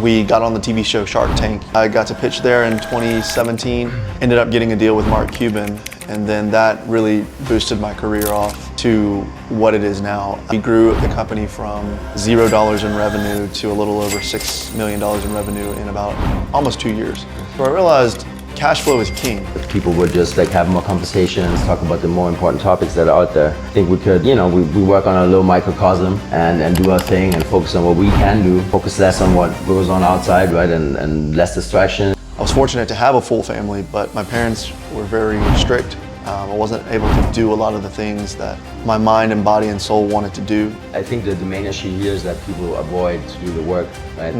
We got on the TV show Shark Tank. I got to pitch there in 2017, ended up getting a deal with Mark Cuban, and then that really boosted my career off to what it is now. We grew the company from $0 in revenue to a little over $6 million in revenue in about almost 2 years. So I realized cash flow is king. If people would just have more conversations, talk about the more important topics that are out there, I think we could, we work on a little microcosm and do our thing and focus on what we can do, focus less on what goes on outside, right, and less distraction. I was fortunate to have a full family, but my parents were very strict. I wasn't able to do a lot of the things that my mind and body and soul wanted to do. I think that the main issue here is that people avoid to do the work, right?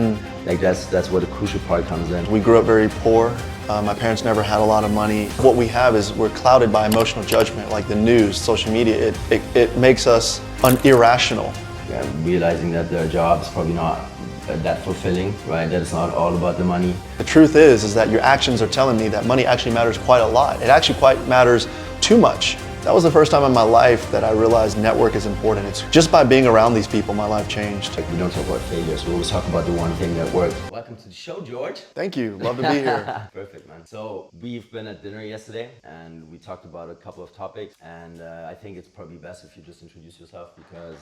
That's where the crucial part comes in. We grew up very poor. My parents never had a lot of money. What we have is we're clouded by emotional judgment, like the news, social media. It makes us irrational. Yeah, realizing that their job is probably not that fulfilling, right? That it's not all about the money. The truth is that your actions are telling me that money actually matters quite a lot. It actually quite matters too much. That was the first time in my life that I realized network is important. It's just by being around these people, my life changed. We don't talk about failures, we always talk about the one thing that worked. Welcome to the show, George. Thank you, love to be here. Perfect, man. So we've been at dinner yesterday and we talked about a couple of topics, and I think it's probably best if you just introduce yourself because,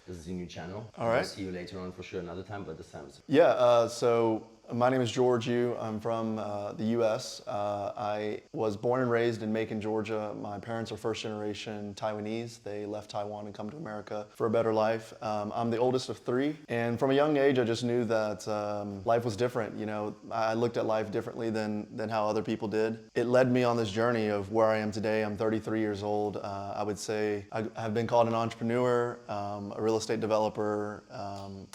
this is your new channel. All right. I'll see you later on for sure another time, but this time it's... So my name is GearJunkie. I'm from the US. I was born and raised in Macon, Georgia. My parents are first generation Taiwanese. They left Taiwan and come to America for a better life. I'm the oldest of three, and from a young age I just knew that life was different. I looked at life differently than how other people did. It led me on this journey of where I am today. I'm 33 years old. I would say I have been called an entrepreneur, a real estate developer,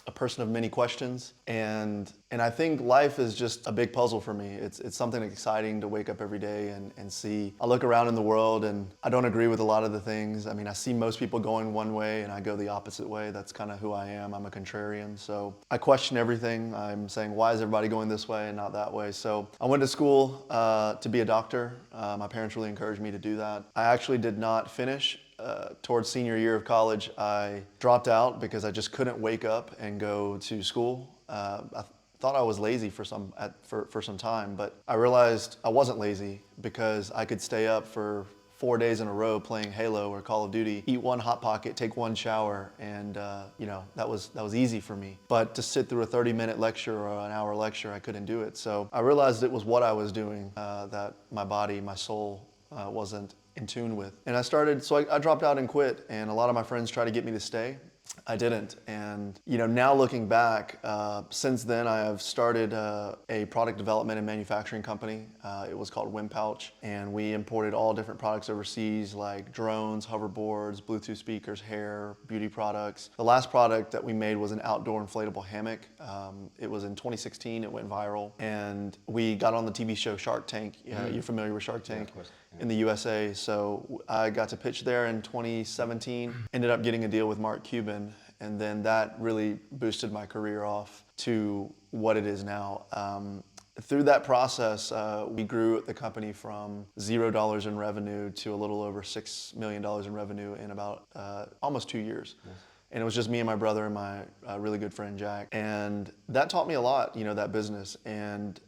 a person of many questions, and I think life is just a big puzzle for me. It's something exciting to wake up every day and see. I look around in the world and I don't agree with a lot of the things. I mean, I see most people going one way and I go the opposite way. That's kind of who I am. I'm a contrarian. So I question everything. I'm saying, why is everybody going this way and not that way? So I went to school to be a doctor. My parents really encouraged me to do that. I actually did not finish. Towards senior year of college, I dropped out because I just couldn't wake up and go to school. I thought I was lazy for some time, but I realized I wasn't lazy because I could stay up for 4 days in a row playing Halo or Call of Duty, eat one Hot Pocket, take one shower, and that was easy for me. But to sit through a 30-minute lecture or an hour lecture, I couldn't do it. So I realized it was what I was doing that my body, my soul wasn't in tune with. And I dropped out and quit, and a lot of my friends tried to get me to stay. I didn't, and now looking back, since then I have started a product development and manufacturing company. It was called WindPouch, and we imported all different products overseas like drones, hoverboards, Bluetooth speakers, hair, beauty products. The last product that we made was an outdoor inflatable hammock. It was in 2016, it went viral, and we got on the TV show Shark Tank. You're familiar with Shark Tank? Yeah, of course. In the USA, so I got to pitch there in 2017, ended up getting a deal with Mark Cuban, and then that really boosted my career off to what it is now. Through that process, we grew the company from $0 in revenue to a little over $6 million in revenue in about almost 2 years. Nice. And it was just me and my brother and my really good friend Jack. And that taught me a lot, that business. And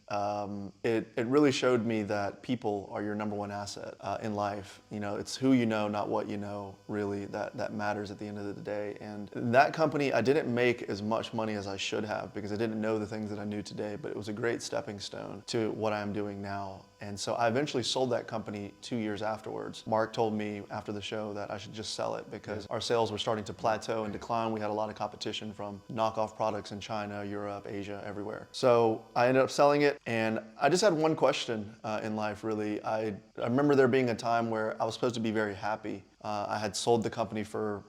it really showed me that people are your number one asset in life. It's who you know, not what you know, really, that matters at the end of the day. And that company, I didn't make as much money as I should have because I didn't know the things that I knew today, but it was a great stepping stone to what I'm doing now. And so I eventually sold that company 2 years afterwards. Mark told me after the show that I should just sell it because our sales were starting to plateau and decline. We had a lot of competition from knockoff products in China, Europe, Asia, everywhere. So I ended up selling it, and I just had one question in life, really. I remember there being a time where I was supposed to be very happy. I had sold the company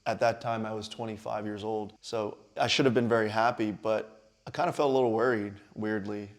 at that time I was 25 years old. So I should have been very happy, but I kind of felt a little worried, weirdly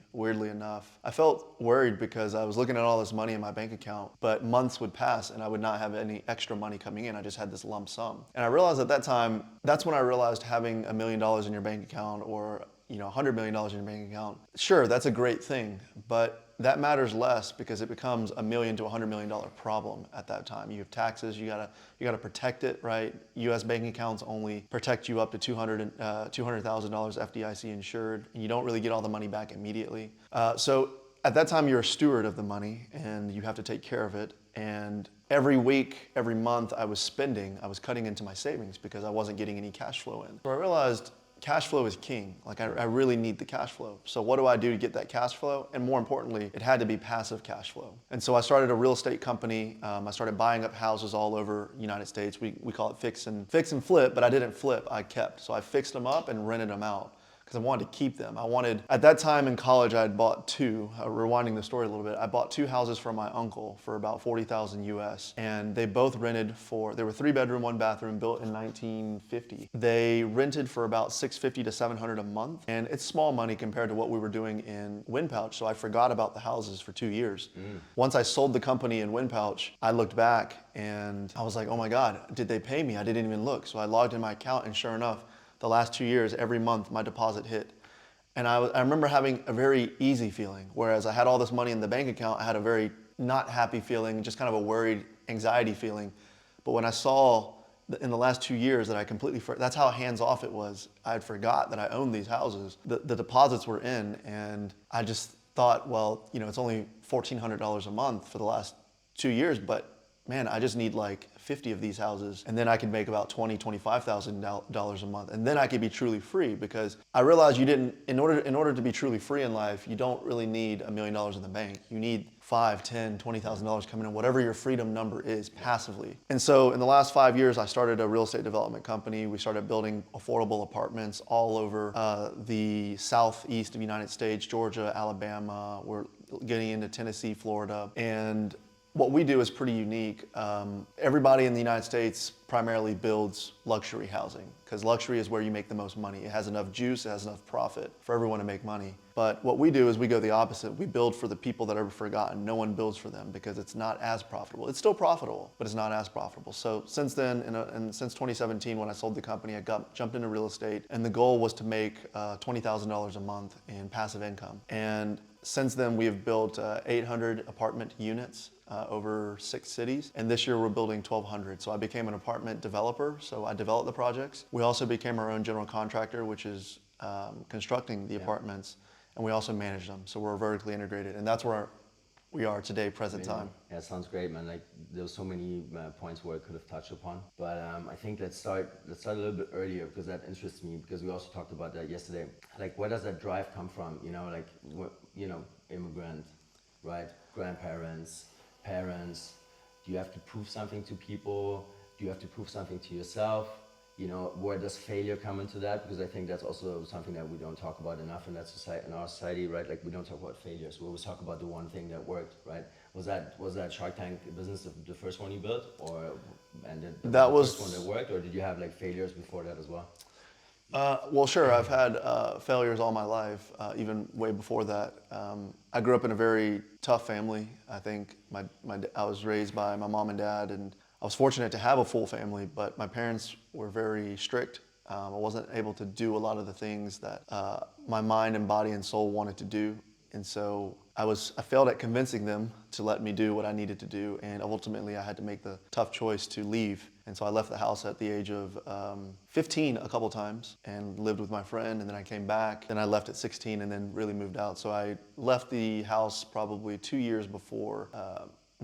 enough. I felt worried because I was looking at all this money in my bank account, but months would pass and I would not have any extra money coming in. I just had this lump sum. And I realized at that time, that's when I realized having $1 million in your bank account or $100 million in your bank account, sure, that's a great thing, but that matters less because it becomes $1 million to $100 million problem at that time. You have taxes, you gotta protect it, right? U.S. bank accounts only protect you up to $200,000 FDIC insured, and you don't really get all the money back immediately. So at that time, you're a steward of the money, and you have to take care of it. And every week, every month, I was cutting into my savings because I wasn't getting any cash flow in. So I realized cash flow is king. Like I really need the cash flow. So what do I do to get that cash flow? And more importantly, it had to be passive cash flow. And so I started a real estate company. I started buying up houses all over the United States. We call it fix and flip, but I didn't flip, I kept. So I fixed them up and rented them out, because I wanted to keep them. At that time in college, I had bought two, rewinding the story a little bit, I bought two houses from my uncle for about $40,000 US, and they both rented they were 3-bedroom, 1-bathroom, built in 1950. They rented for about $650 to $700 a month, and it's small money compared to what we were doing in WindPouch, so I forgot about the houses for 2 years. Once I sold the company in WindPouch, I looked back and I was like, oh my God, did they pay me? I didn't even look. So I logged in my account, and sure enough, the last 2 years, every month, my deposit hit. And I remember having a very easy feeling, whereas I had all this money in the bank account, I had a very not happy feeling, just kind of a worried, anxiety feeling. But when I saw in the last 2 years that I completely, that's how hands-off it was. I had forgot that I owned these houses. The deposits were in, and I just thought, well, it's only $1,400 a month for the last 2 years, but man, I just need like 50 of these houses, and then I could make about $25,000 a month, and then I could be truly free, because I realized in order to be truly free in life, you don't really need $1 million in the bank. You need $5,000, $10,000, $20,000 coming in, whatever your freedom number is passively. And so in the last 5 years, I started a real estate development company. We started building affordable apartments all over the southeast of the United States, Georgia, Alabama. We're getting into Tennessee, Florida, and what we do is pretty unique. Everybody in the United States primarily builds luxury housing, because luxury is where you make the most money. It has enough juice, it has enough profit for everyone to make money. But what we do is we go the opposite. We build for the people that are forgotten. No one builds for them because it's not as profitable. It's still profitable, but it's not as profitable. So since then, and since 2017, when I sold the company, I jumped into real estate, and the goal was to make $20,000 a month in passive income. And since then, we have built 800 apartment units over 6 cities, and this year we're building 1,200. So I became an apartment developer, so I developed the projects. We also became our own general contractor, which is constructing the apartments, and we also manage them. So we're vertically integrated, and that's where we are today, present time. Yeah, sounds great, man. Like there's so many points where I could have touched upon, but I think let's start a little bit earlier, because that interests me, because we also talked about that yesterday. Like, where does that drive come from? Immigrant, right? Grandparents, parents. Do you have to prove something to people? Do you have to prove something to yourself? Where does failure come into that? Because I think that's also something that we don't talk about enough in our society, right? Like, we don't talk about failures. We always talk about the one thing that worked, right? Was that Shark Tank business the first one you built, the first one that worked, or did you have like failures before that as well? Well, sure. I've had failures all my life, even way before that. I grew up in a very tough family. I think I was raised by my mom and dad, and I was fortunate to have a full family, but my parents were very strict. I wasn't able to do a lot of the things that my mind and body and soul wanted to do. And so I failed at convincing them to let me do what I needed to do, and ultimately I had to make the tough choice to leave. And so I left the house at the age of 15 a couple times and lived with my friend, and then I came back. Then I left at 16 and then really moved out. So I left the house probably 2 years before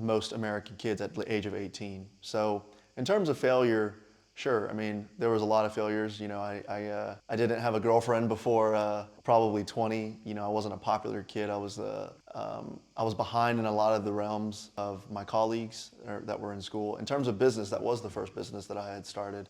most American kids at the age of 18. So in terms of failure, sure. I mean, there was a lot of failures. I didn't have a girlfriend before probably 20. I wasn't a popular kid. I was behind in a lot of the realms of my colleagues that were in school. In terms of business, that was the first business that I had started.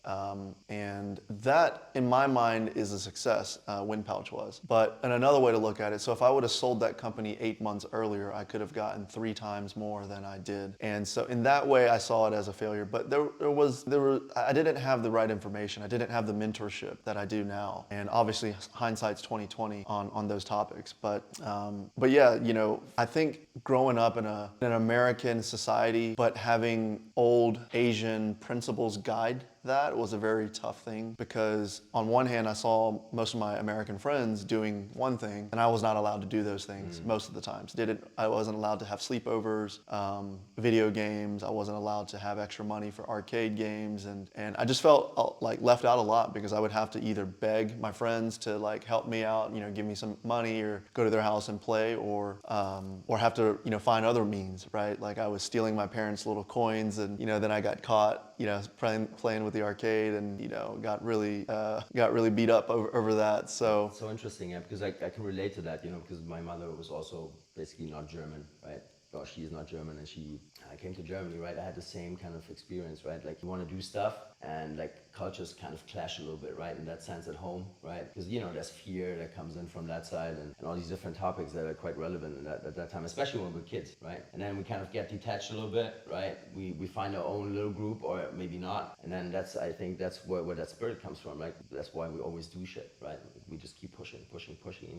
And that, in my mind, is a success, WindPouch was. But in another way to look at it, so if I would have sold that company 8 months earlier, I could have gotten 3 times more than I did. And so in that way, I saw it as a failure. But I didn't have the right information. I didn't have the mentorship that I do now. And obviously, hindsight's 20/20 on those topics. But yeah, I think growing up in an American society, but having old Asian principles guide that was a very tough thing, because on one hand I saw most of my American friends doing one thing, and I was not allowed to do those things most of the times. I wasn't allowed to have sleepovers, video games. I wasn't allowed to have extra money for arcade games, and I just felt like left out a lot, because I would have to either beg my friends to like help me out, give me some money, or go to their house and play, or have to find other means, right? Like I was stealing my parents' little coins, and then I got caught playing with the arcade, and got really beat up over that. So Interesting, yeah, because I can relate to that, because my mother was also basically not German, right? Well, she is not German, and I came to Germany, right? I had the same kind of experience, right? Like you want to do stuff, and like cultures kind of clash a little bit, right? In that sense at home, right? Because there's fear that comes in from that side, and all these different topics that are quite relevant at that time, especially when we're kids, right? And then we kind of get detached a little bit, right? We find our own little group, or maybe not, and then I think that's where that spirit comes from, right? That's why we always do shit, right? We just keep pushing.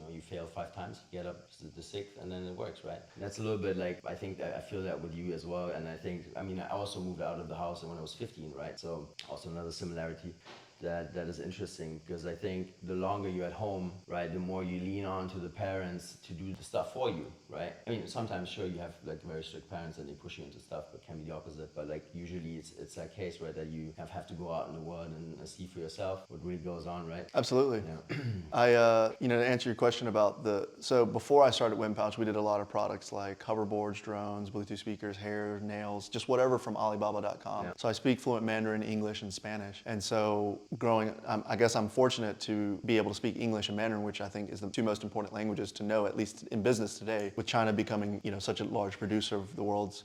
You fail 5 times, get up the 6th, and then it works, right? And that's a little bit like, I think that I feel that with you as well. And I also moved out of the house when I was 15, right? So also another similarity that is interesting, because I think the longer you're at home, right, the more you lean on to the parents to do the stuff for you, right? I mean, sometimes sure you have like very strict parents and they push you into stuff, but can be the opposite. But like usually it's that case, right, that you have to go out in the world and see for yourself what really goes on, right? Absolutely. Yeah. I, to answer your question about so before I started WindPouch, we did a lot of products like hoverboards, drones, Bluetooth speakers, hair, nails, just whatever from Alibaba.com. Yeah. So I speak fluent Mandarin, English, and Spanish. And so I guess I'm fortunate to be able to speak English and Mandarin, which I think is the 2 most important languages to know, at least in business today, with China becoming, such a large producer of the world's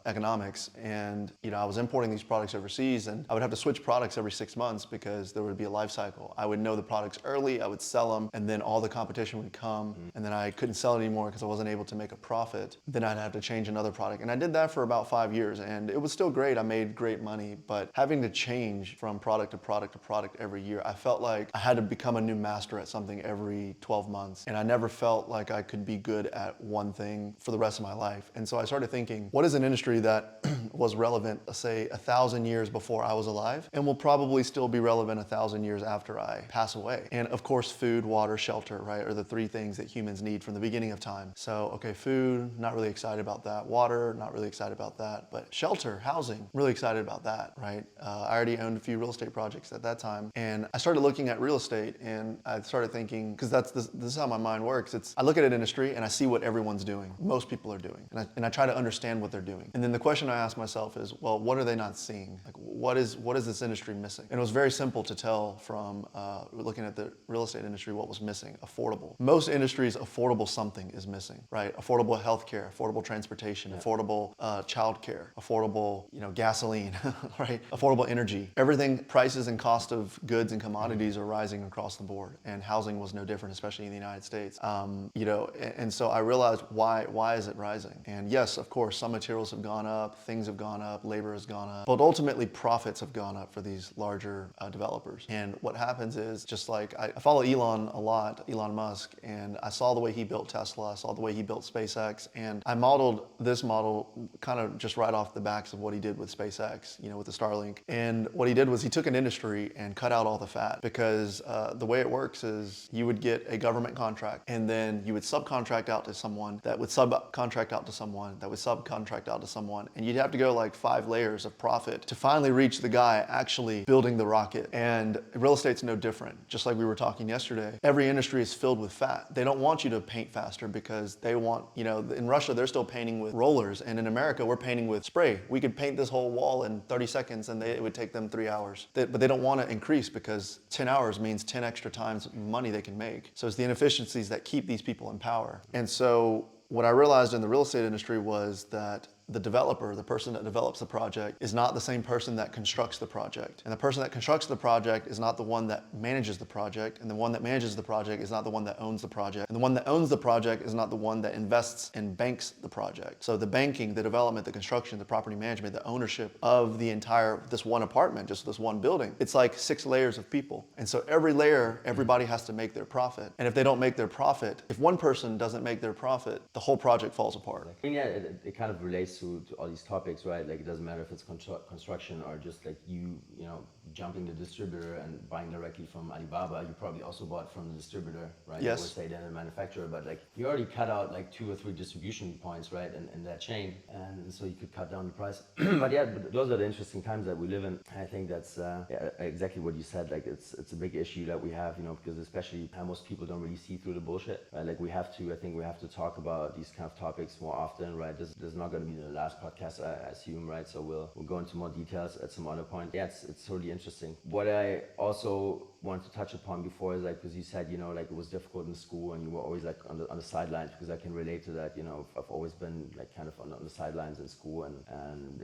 economics. And, I was importing these products overseas, and I would have to switch products every 6 months because there would be a life cycle. I would know the products early, I would sell them, and then all the competition would come, and then I couldn't sell it anymore because I wasn't able to make a profit. Then I'd have to change another product. And I did that for about 5 years, and it was still great. I made great money, but having to change from product to product to product every year, I felt like I had to become a new master at something every 12 months. And I never felt like I could be good at one thing for the rest of my life. And so I started thinking, what is an industry that was relevant, say, 1,000 years before I was alive, and will probably still be relevant 1,000 years after I pass away? And of course, food, water, shelter, right, are the 3 things that humans need from the beginning of time. So, okay, food, not really excited about that. Water, not really excited about that. But shelter, housing, really excited about that, right? I already owned a few real estate projects at that time. And I started looking at real estate, and I started thinking, because this is how my mind works. I look at an industry and I see what everyone's doing, most people are doing, and I try to understand what they're doing. And then the question I ask myself is, well, what are they not seeing? Like, what is this industry missing? And it was very simple to tell from looking at the real estate industry what was missing: affordable. Most industries, affordable something is missing, right? Affordable healthcare, affordable transportation, affordable childcare, affordable, gasoline, right? Affordable energy. Everything, prices and cost of goods and commodities are rising across the board, and housing was no different, especially in the United States. And so I realized why is it rising? And yes, of course, some materials have gone up, things have gone up, labor has gone up, but ultimately profits have gone up for these larger developers. And what happens is, just like I follow Elon a lot, Elon Musk, and I saw the way he built Tesla, I saw the way he built SpaceX, and I modeled this model kind of just right off the backs of what he did with SpaceX, with the Starlink. And what he did was he took an industry and cut out all the fat, because the way it works is you would get a government contract, and then you would subcontract out to someone that would subcontract out to someone that would subcontract out to someone, and you'd have to go like 5 layers of profit to finally reach the guy actually building the rocket. And real estate's no different. Just like we were talking yesterday, every industry is filled with fat. They don't want you to paint faster because they want, in Russia they're still painting with rollers, and in America we're painting with spray. We could paint this whole wall in 30 seconds and it would take them 3 hours. But they don't want to increase, because 10 hours means 10 extra times money they can make. So it's the inefficiencies that keep these people in power. And so what I realized in the real estate industry was that the developer, the person that develops the project, is not the same person that constructs the project. And the person that constructs the project is not the one that manages the project. And the one that manages the project is not the one that owns the project. And the one that owns the project is not the one that invests and banks the project. So the banking, the development, the construction, the property management, the ownership of this one apartment, just this one building, it's like 6 layers of people. And so every layer, everybody has to make their profit. And if they don't make their profit, if one person doesn't make their profit, the whole project falls apart. Yeah, it kind of relates relates to all these topics, right? Like it doesn't matter if it's construction or just like you know, jumping the distributor and buying directly from Alibaba. You probably also bought from the distributor, right? Yes. Or say then the manufacturer, but like you already cut out like 2 or 3 distribution points, right? In that chain, and so you could cut down the price. But yeah, those are the interesting times that we live in. I think that's yeah, exactly what you said. Like it's a big issue that we have, you know, because especially most people don't really see through the bullshit, right? Like I think we have to talk about these kind of topics more often, right? This is not going to be the last podcast, I assume, right? So we'll go into more details at some other point. Yeah, it's totally interesting. What I also wanted to touch upon before is like, because you said, you know, like it was difficult in school and you were always like on the sidelines, because I can relate to that. You know, I've always been like kind of on the sidelines in school and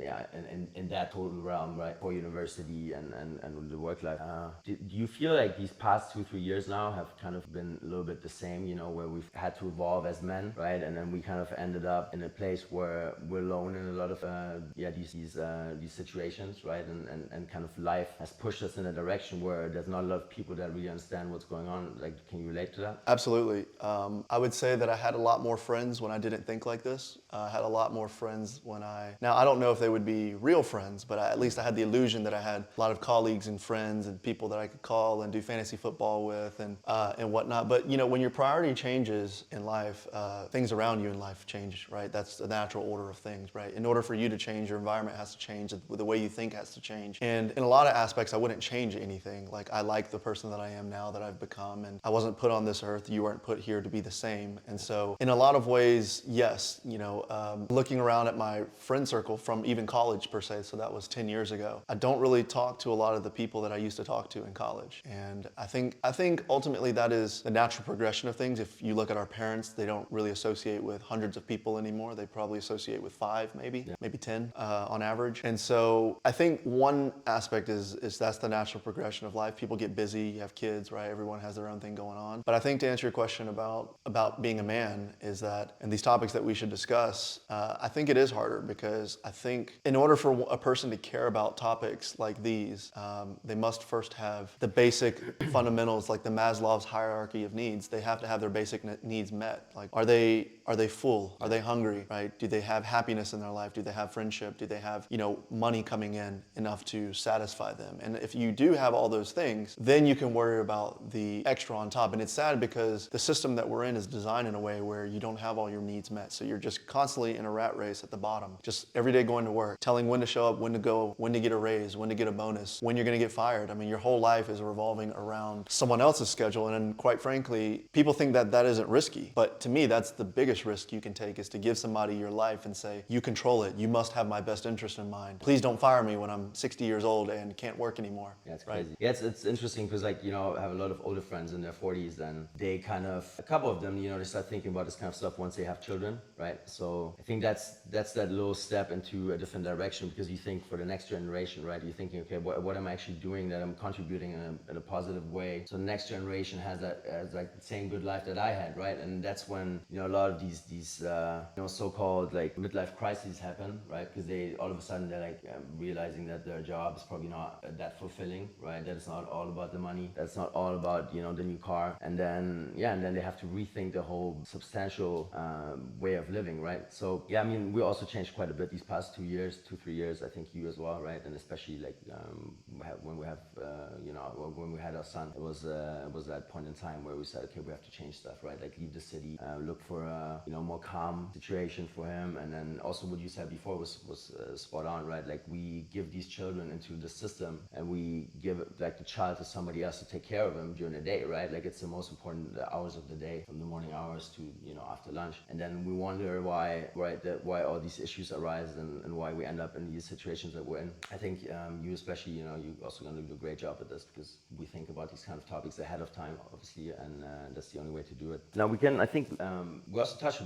yeah, and in that total realm, right, for university and the work life. Do you feel like these past 2-3 years now have kind of been a little bit the same, you know, where we've had to evolve as men, right? And then we kind of ended up in a place where we're alone in a lot of these situations, right? And kind of life has pushed us in a direction where there's not a lot of people that really understand what's going on. Like, can you relate to that? Absolutely. I would say that I had a lot more friends when I didn't think like this. I had a lot more friends now I don't know if they would be real friends, but at least I had the illusion that I had a lot of colleagues and friends and people that I could call and do fantasy football with and whatnot. But you know, when your priority changes in life, things around you in life change, right? That's the natural order of things, right? In order for you to change, your environment has to change, the way you think has to change. And in a lot of aspects, I wouldn't change anything. Like, I like the person that I am now, that I've become, and I wasn't put on this earth. You weren't put here to be the same. And so in a lot of ways, yes, you know, looking around at my friend circle from even college per se, so that was 10 years ago, I don't really talk to a lot of the people that I used to talk to in college. And I think ultimately that is the natural progression of things. If you look at our parents, they don't really associate with hundreds of people anymore. They probably associate with 5, maybe 10 on average. And so I think one aspect is that's the natural progression of life. People get busy, you have kids, right? Everyone has their own thing going on. But I think to answer your question about being a man is that, and these topics that we should discuss, I think it is harder, because I think in order for a person to care about topics like these, they must first have the basic fundamentals, like the Maslow's hierarchy of needs. They have to have their basic needs met. Like, are they full? Are they hungry, right? Do they have happiness in their life? Do they have friendship? Do they have, you know, money coming in enough to satisfy them? And if you do have all those things, then you can worry about the extra on top. And it's sad because the system that we're in is designed in a way where you don't have all your needs met. So you're just constantly in a rat race at the bottom, just every day going to work, telling when to show up, when to go, when to get a raise, when to get a bonus, when you're going to get fired. I mean, your whole life is revolving around someone else's schedule. And quite frankly, people think that that isn't risky. But to me, that's the biggest risk you can take, is to give somebody your life and say, you control it. You must have my best interest in mind. Please don't fire me when I'm 60 years old and can't work anymore. Yeah, it's crazy. Yeah, it's interesting because, like, you know, I have a lot of older friends in their 40s, and they kind of, a couple of them, you know, they start thinking about this kind of stuff once they have children, right? So I think that's that little step into a different direction, because you think for the next generation, right? You're thinking, okay, what am I actually doing that I'm contributing in a positive way, so the next generation has like the same good life that I had, right? And that's when, you know, a lot of these you know, so-called like midlife crises happen, right? Because they all of a sudden they're like realizing that their job is probably not that fulfilling, right? That it's not all about the money, that's not all about, you know, the new car, and then they have to rethink the whole substantial way of living, right? So yeah, I mean, we also changed quite a bit these past 2 years, 2-3 years. I think you as well, right? And especially like when we have you know, when we had our son, it was that point in time where we said, okay, we have to change stuff, right? Like leave the city, look for a, you know, more calm situation for him. And then also what you said before was spot on, right? Like we give these children into the system and we give like the child to somebody else to take care of him during the day, right? Like it's the most important hours of the day, from the morning hours to, you know, after lunch. And then we wonder why all these issues arise and why we end up in these situations that we're in. I think you especially, you know, you're also going to do a great job at this, because we think about these kind of topics ahead of time, obviously, and that's the only way to do it. Now we can, I think, we also touched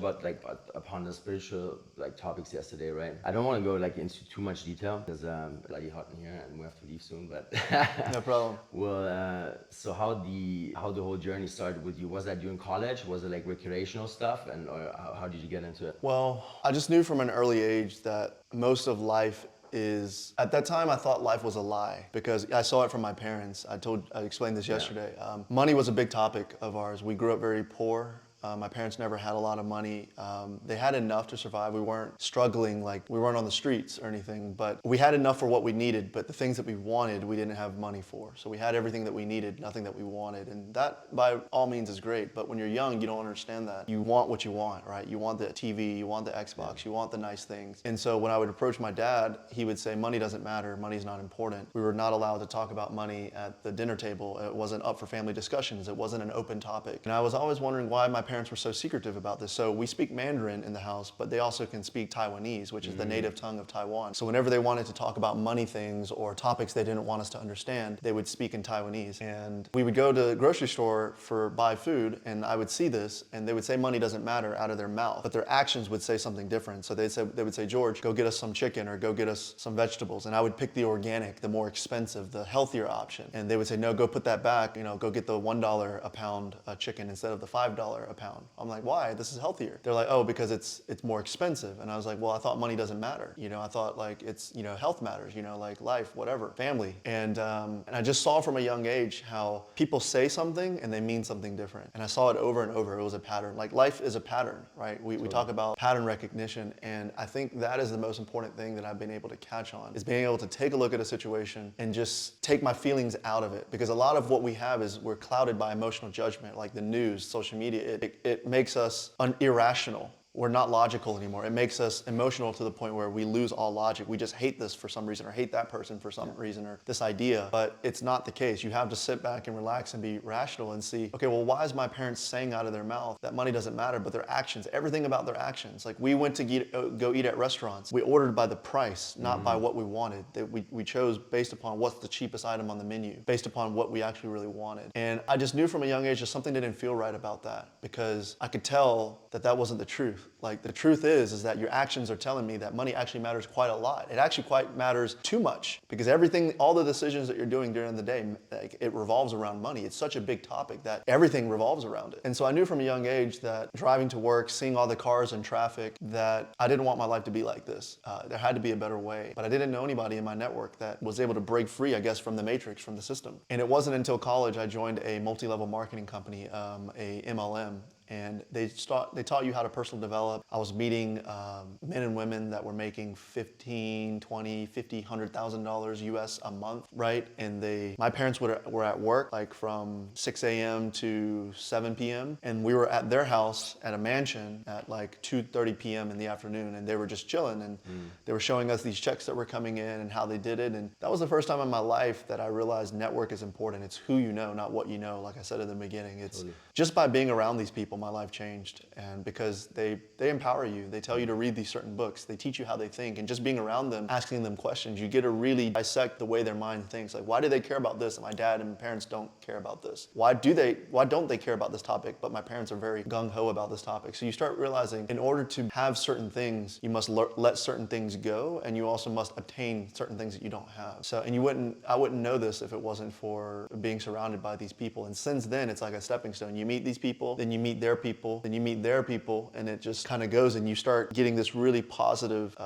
upon the spiritual like topics yesterday, right? I don't want to go like into too much detail because bloody hot in here and we have to leave soon, but No problem. Well, so how the whole journey started with you? Was that during college? Was it like recreational stuff, or how did you get into it? Well, I just knew from an early age that most of life is, at that time I thought life was a lie, because I saw it from my parents. I explained this yesterday. Money was a big topic of ours. We grew up very poor. My parents never had a lot of money. They had enough to survive. We weren't struggling, like we weren't on the streets or anything, but we had enough for what we needed, but the things that we wanted, we didn't have money for. So we had everything that we needed, nothing that we wanted. And that by all means is great, but when you're young, you don't understand that. You want what you want, right? You want the TV, you want the Xbox, you want the nice things. And so when I would approach my dad, he would say, money doesn't matter, money's not important. We were not allowed to talk about money at the dinner table. It wasn't up for family discussions. It wasn't an open topic. And I was always wondering why my parents were so secretive about this. So we speak Mandarin in the house, but they also can speak Taiwanese, which is the native tongue of Taiwan. So whenever they wanted to talk about money things or topics they didn't want us to understand, they would speak in Taiwanese. And we would go to the grocery store for buy food, and I would see this, and they would say money doesn't matter out of their mouth, but their actions would say something different. So they would say, George, go get us some chicken or go get us some vegetables. And I would pick the organic, the more expensive, the healthier option. And they would say, no, go put that back, go get the $1 a pound chicken instead of the $5 a pound. I'm like, why? This is healthier. They're like, oh, because it's more expensive. And I was like, well, I thought money doesn't matter. I thought like it's, health matters, like life, whatever, family. And I just saw from a young age how people say something and they mean something different. And I saw it over and over. It was a pattern. Like life is a pattern, right? We talk about pattern recognition. And I think that is the most important thing that I've been able to catch on, is being able to take a look at a situation and just take my feelings out of it. Because a lot of what we have is we're clouded by emotional judgment, like the news, social media. It makes us irrational. We're not logical anymore. It makes us emotional to the point where we lose all logic. We just hate this for some reason, or hate that person for some reason, or this idea. But it's not the case. You have to sit back and relax and be rational and see, okay, well, why is my parents saying out of their mouth that money doesn't matter, but their actions, everything about their actions. Like we went to go eat at restaurants. We ordered by the price, not by what we wanted. We chose based upon what's the cheapest item on the menu, based upon what we actually really wanted. And I just knew from a young age that something didn't feel right about that, because I could tell that wasn't the truth. Like the truth is that your actions are telling me that money actually matters quite a lot. It actually quite matters too much, because everything, all the decisions that you're doing during the day, like, it revolves around money. It's such a big topic that everything revolves around it. And so I knew from a young age that driving to work, seeing all the cars and traffic, that I didn't want my life to be like this. There had to be a better way. But I didn't know anybody in my network that was able to break free, I guess, from the matrix, from the system. And it wasn't until college I joined a multi-level marketing company, a MLM. And they taught you how to personal develop. I was meeting men and women that were making $15,000, $20,000, $50,000, $100,000 US a month, right? And my parents were at work like from 6 a.m. to 7 p.m. And we were at their house at a mansion at like 2:30 p.m. in the afternoon, and they were just chilling, and they were showing us these checks that were coming in and how they did it. And that was the first time in my life that I realized network is important. It's who you know, not what you know. Like I said in the beginning, it's just by being around these people, my life changed. And because they empower you, they tell you to read these certain books, they teach you how they think, and just being around them, asking them questions, you get to really dissect the way their mind thinks. Like, why do they care about this and my dad and my parents don't care about this? Why don't they care about this topic, but my parents are very gung-ho about this topic? So you start realizing in order to have certain things, you must let certain things go, and you also must obtain certain things that you don't have. So, and I wouldn't know this if it wasn't for being surrounded by these people. And since then, it's like a stepping stone. You meet these people, then you meet their people, then you meet their people, and it just kind of goes, and you start getting this really positive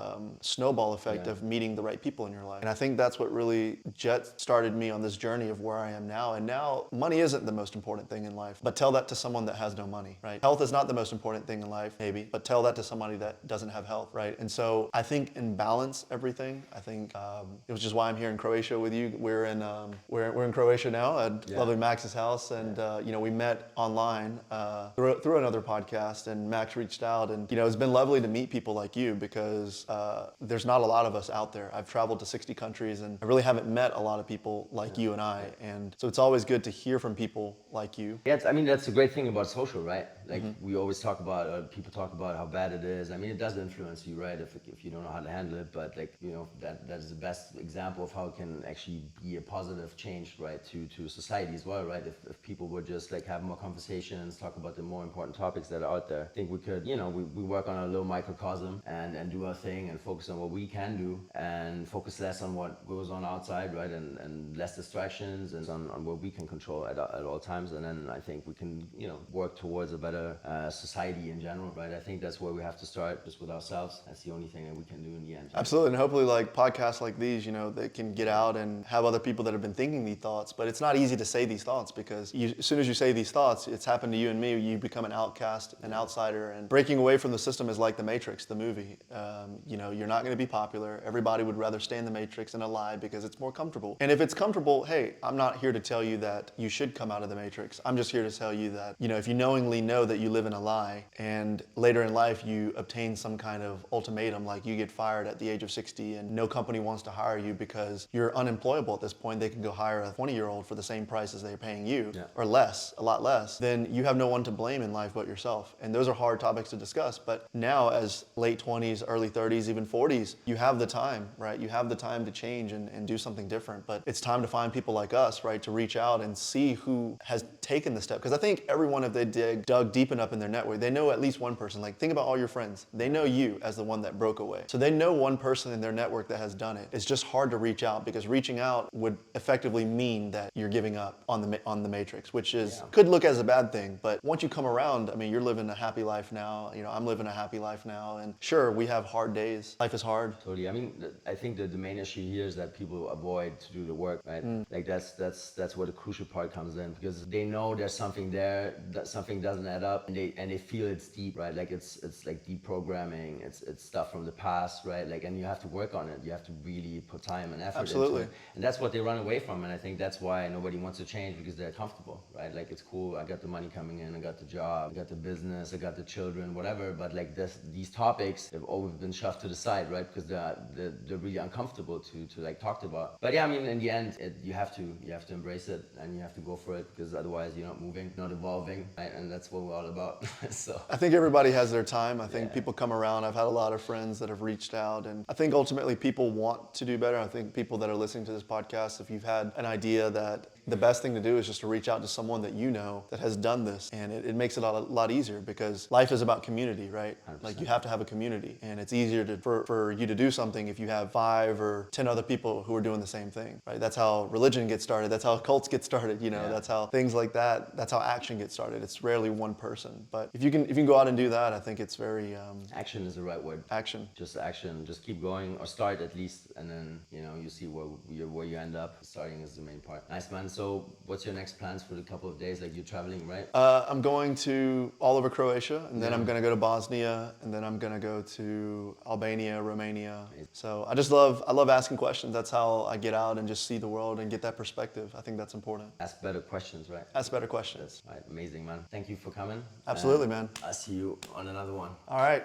snowball effect of meeting the right people in your life. And I think that's what really started me on this journey of where I am now. And now money isn't the most important thing in life, but tell that to someone that has no money, right? Health is not the most important thing in life, maybe, but tell that to somebody that doesn't have health, right? And so I think in balance everything, I think it was just why I'm here in Croatia with you. We're in Croatia now at lovely Max's house, and we met online through another podcast, and Max reached out, and it's been lovely to meet people like you, because there's not a lot of us out there. I've traveled to 60 countries, and I really haven't met a lot of people like you and I, and so it's always good to hear from people like you. Yeah, I mean, that's the great thing about social, right? Like we always talk about, people talk about how bad it is. I mean, it does influence you, right? If you don't know how to handle it, but like, that is the best example of how it can actually be a positive change, right, to society as well, right? If people would just like have more conversations, talk about the more important topics that are out there, I think we could, we work on a little microcosm and do our thing and focus on what we can do and focus less on what goes on outside, right? And less distractions and on what we can control at all times. And then I think we can, work towards a better society in general, right? I think that's where we have to start, just with ourselves. That's the only thing that we can do in the end. Absolutely, and hopefully like podcasts like these, they can get out and have other people that have been thinking these thoughts. But it's not easy to say these thoughts, because as soon as you say these thoughts, It's happened to you and me. You become an outcast, an outsider, and breaking away from the system is like The Matrix, the movie. You know, you're not going to be popular. Everybody would rather stay in the Matrix and alive because it's more comfortable. And if it's comfortable, hey, I'm not here to tell you that you should come out of the Matrix. I'm just here to tell you that, you know, if you knowingly know that you live in a lie and later in life you obtain some kind of ultimatum, like you get fired at the age of 60 and no company wants to hire you because you're unemployable at this point, they can go hire a 20-year-old for the same price as they're paying you, or less, a lot less, then you have no one to blame in life but yourself. And those are hard topics to discuss. But now, as late 20s, early 30s, even 40s, you have the time, right? You have the time to change and do something different. But it's time to find people like us, right, to reach out and see who has taken the step. Because I think everyone, if they dug deep enough in their network, they know at least one person. Like, think about all your friends. They know you as the one that broke away. So they know one person in their network that has done it. It's just hard to reach out, because reaching out would effectively mean that you're giving up on the Matrix, which is could look as a bad thing. But once you come around, I mean, you're living a happy life now. You know, I'm living a happy life now. And sure, we have hard days. Life is hard. Totally. I mean, I think that the main issue here is that people avoid to do the work, right? Like that's where the crucial part comes in, because they know there's something there, that something doesn't add up, and they feel it's deep, right? Like it's like deprogramming, it's stuff from the past, right? Like, and you have to work on it. You have to really put time and effort into it. And that's what they run away from. And I think that's why nobody wants to change, because they're comfortable, right? Like, it's cool. I got the money coming in. I got the job. I got the business. I got the children, whatever. But like these topics have always been shoved to the side, right? Because they're really uncomfortable to like talk about. But yeah, I mean, in the end, you have to embrace it, and you have to go for it, because otherwise you're not moving, not evolving, right? And that's what we're all about. So I think everybody has their time. I think people come around. I've had a lot of friends that have reached out, and I think ultimately people want to do better. I think people that are listening to this podcast, if you've had an idea, that the best thing to do is just to reach out to someone that you know that has done this, and it makes it a lot easier, because life is about community, right? 100%. Like, you have to have a community, and it's easier for you to do something if you have 5 or 10 other people who are doing the same thing, right? That's how religion gets started. That's how cults get started. You know, that's how things like that. That's how action gets started. It's rarely one person, but if you can go out and do that, I think it's very action is the right word. Action. Just action. Just keep going, or start at least, and then you see where you end up. Starting is the main part. Nice, man. So what's your next plans for the couple of days? Like, you're traveling, right? I'm going to all over Croatia, and then I'm going to go to Bosnia, and then I'm going to go to Albania, Romania. So I love asking questions. That's how I get out and just see the world and get that perspective. I think that's important. Ask better questions, right? Ask better questions. Right. Amazing, man. Thank you for coming. Absolutely, man. I'll see you on another one. All right.